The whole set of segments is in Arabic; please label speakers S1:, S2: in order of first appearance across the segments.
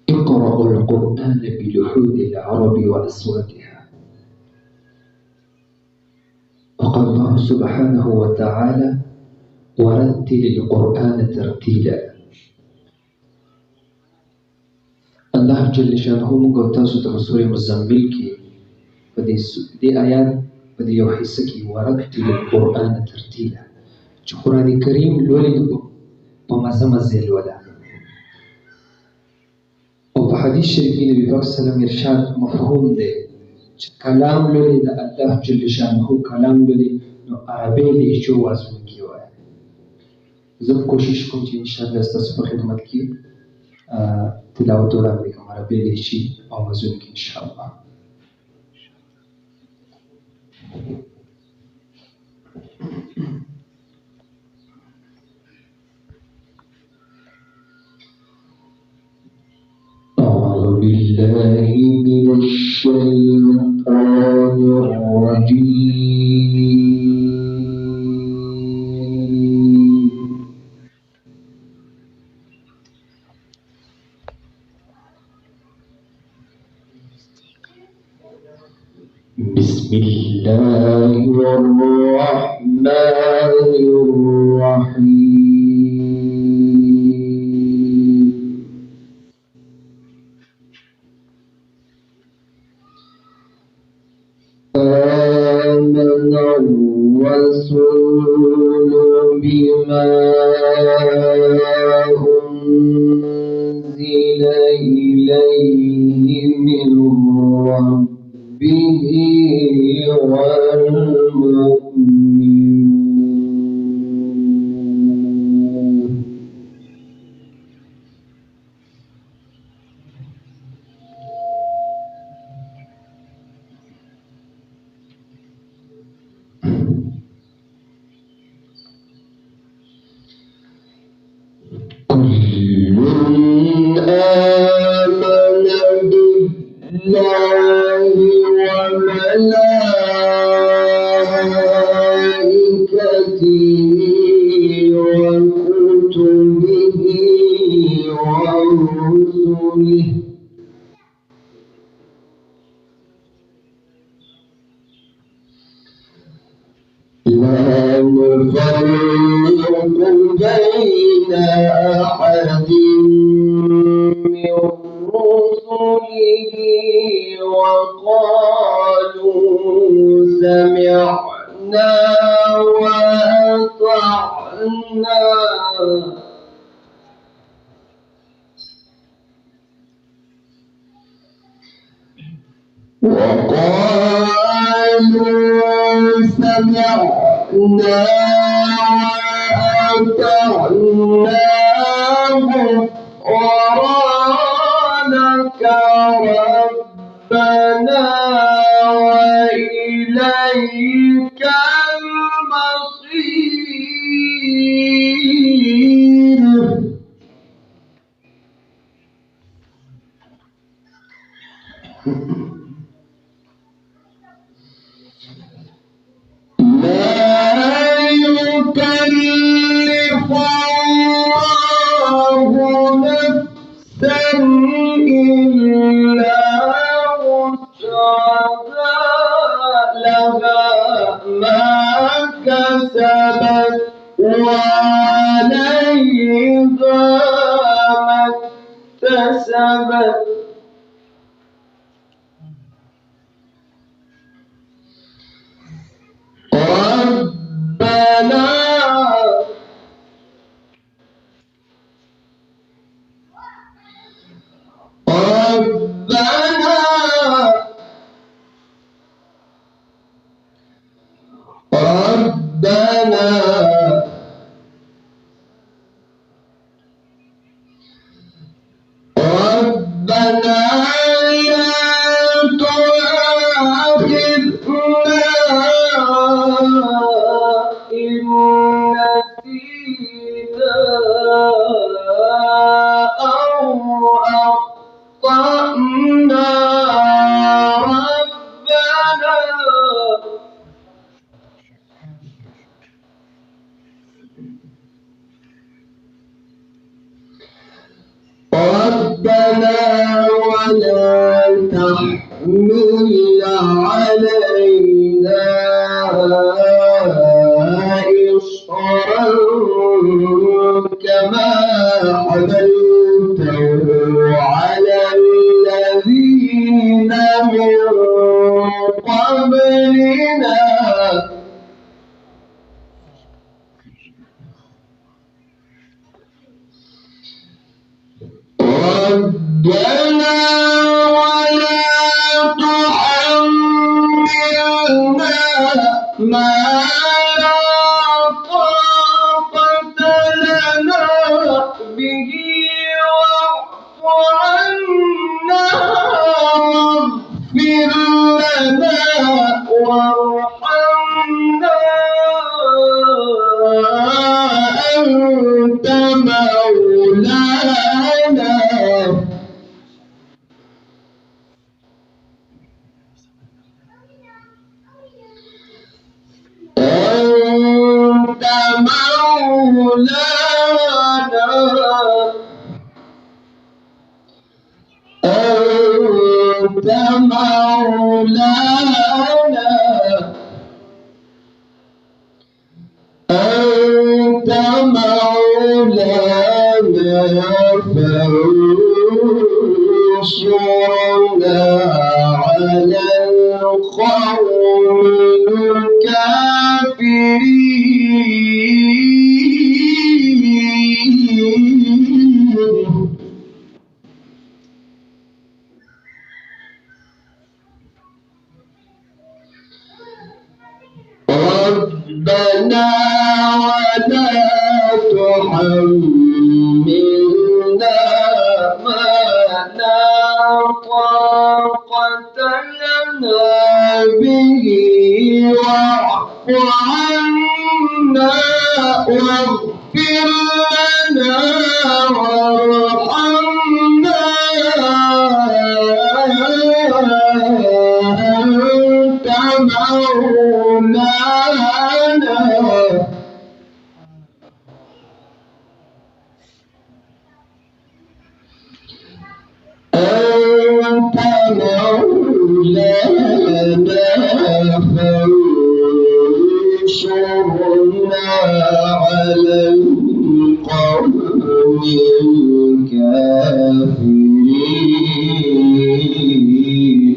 S1: اقرأوا القرآن بلحون العرب وأصواتها. وقال الله سبحانه وتعالى: ورتل القرآن ترتيلا. الله جل شانه موږ تاسو ته سورې مزمل کې په دې آیات په دې یو حصه کې ورتل القرآن ترتیلا چې قرآن کریم لولي په مزه مزه لولا. او په حدیث شریف کې نبی پاک صلی الله علیه وسلم ارشاد مفهوم دی چې کلام لولي د الله جل شانه کلام لولي نو عربي لهجو وازونه کې وایي. زه کوشش کوم چې ان شاء الله ستاسو په خدمت کې تلاوت وړاندې کوم عربي لهجې او وازونه کې ان شاء الله. أعوذ بالله من الشيطان الرجيم. بسم الله الرحمن الرحيم. آمن الرسول بما أنزل إليه من ربه والمؤمنون. كل آمن بالله وملائكته وكتبه ورسله لا نفرق بين أحد من رسله وقالوا سمعنا وأطعنا غفرانك ربنا وإليك المصير. لا يكلف الله نفسا إلا وسعها لها ما كسبت وعليها ما اكتسبت. ربنا لا تؤاخذنا إن نسينا أو أخطأنا ربنا
S2: تحمل علينا إصرا كما حملته على الذين من قبلنا ربنا ولا تحملنا ما لا طاقة لنا به واعف عنا واغفر لنا وارحمنا أنت مولانا أنت مولانا أنت مولانا فانصرنا على القوم الكافرين ربنا ولا تحملنا ما لا طاقة لنا به واعف عنا واغفر لنا وارحمنا أنت مولانا أنت مولانا فانصرنا على القوم الكافرين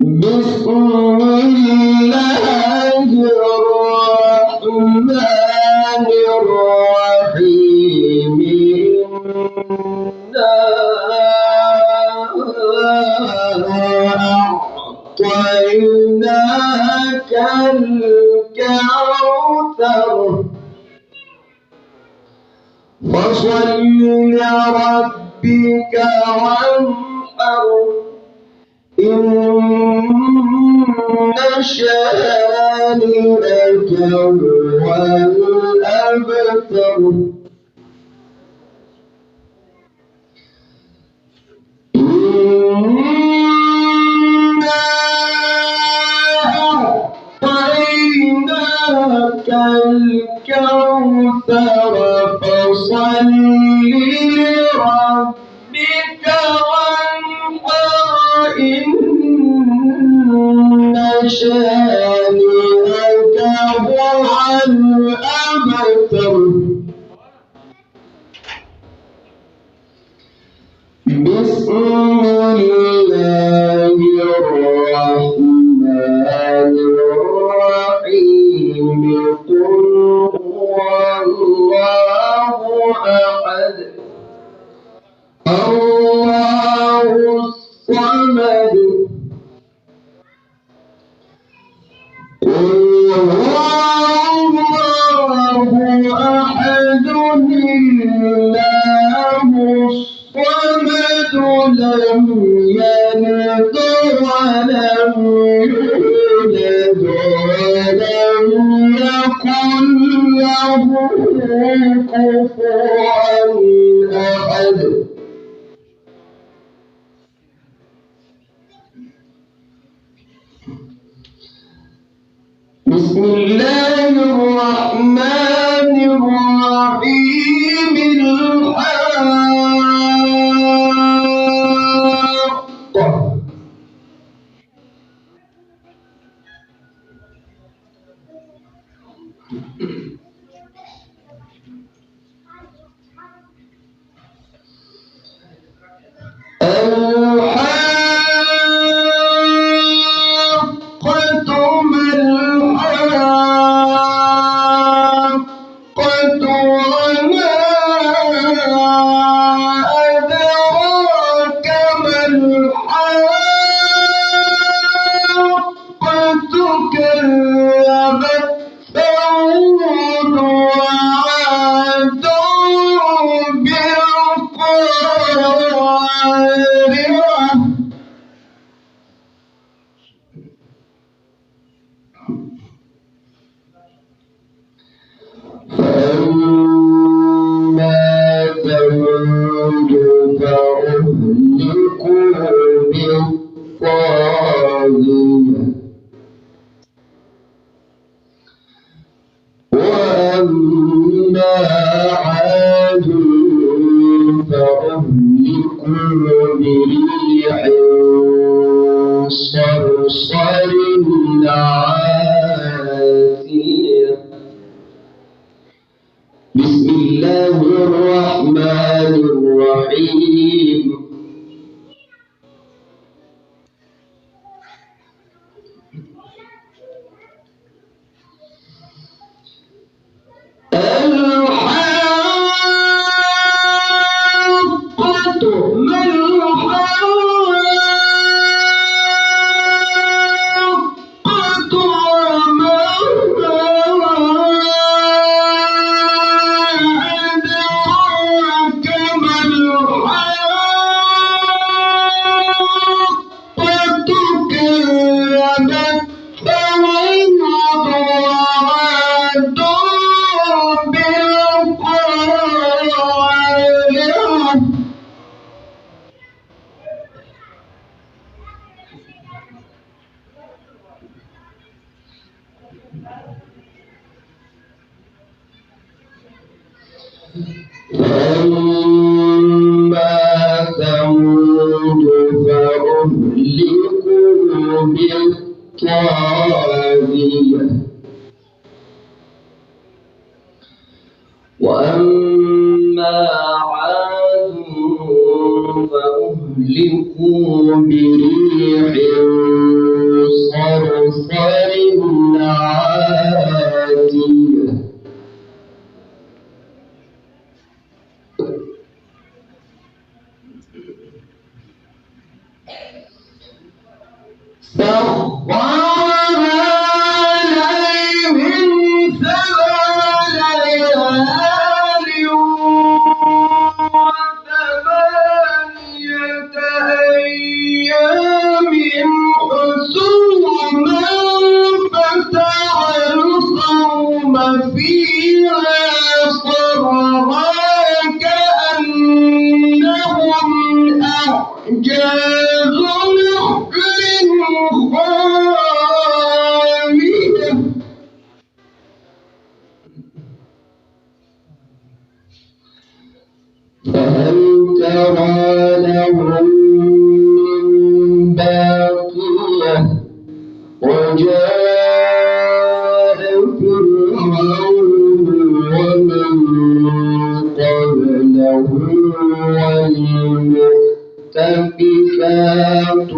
S2: بسم الله الرحمن الرحيم إنا أعطيناك الكوثر فصل لربك وانحر إن شانئك هو الأبتر إنا أعطيناك الكوثر فصل لربك وانحر إن شانئك هو الأبتر بسم الله الرحمن الرحيم قل هو الله أحد الله الصمد قل هو الله أحد الله الصمد لم يلد ولم يولد ولم يكن له كفوا أحد بسم الله الرحمن الرحيم الحاقة عاد فأهلكوا بريح صرصر عاتية. بسم الله الرحمن الرحيم. الحاقة ما الحاقة وما أدراك ما الحاقة كذبت ثمود وعاد بالقارعة. فأما ثمود فأهلكوا بالطاغية. وأما عاد فأهلكوا بريح صرصر عاتية. سخرها عليهم 7 ليال و8 أيام حسوما فترى القوم فيها صرعا كأنهم أعجاز نخل خاوية. فهل ترى لهم من باقية. وجاء فرعون ومن قبله والمؤتفكات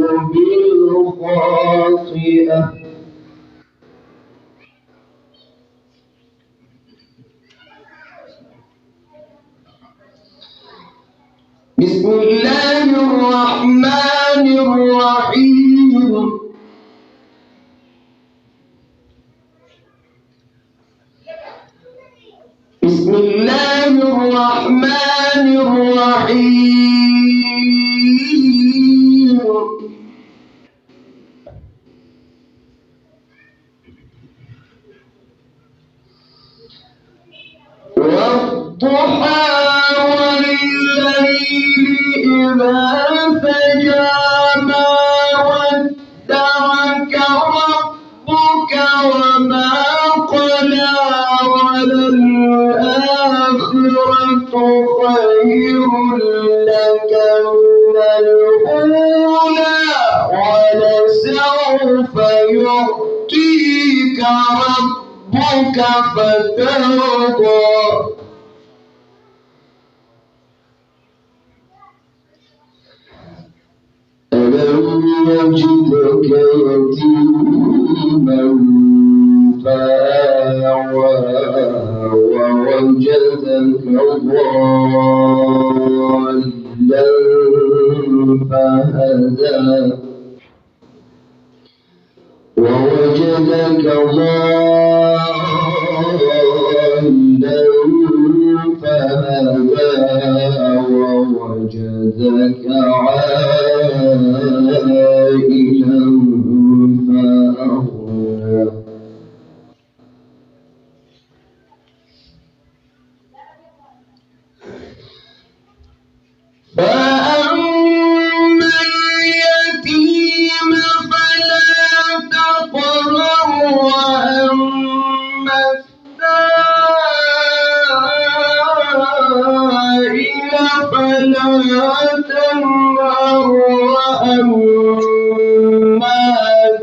S2: بالخاطئة. بسم الله الرحمن الرحيم. بسم الله الرحمن الرحيم. والضحى والليل إذا سجى ما ودعك ربك وما قلى وللآخرة خير لك من الأولى ولسوف يعطيك ربك فترضى. ألم يجدك يتيما فآوى ووجدك ضالا فهدى. ووجدك ضالا فهدى ووجدك عائلا فأغنى. فأما اليتيم فلا تقهر وأما السائل فلا تنهر وأما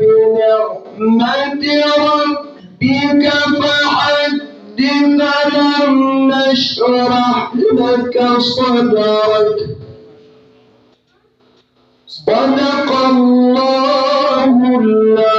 S2: بنعمة ربك فحدث ألم نشرح لك صدرك صدق الله العظيم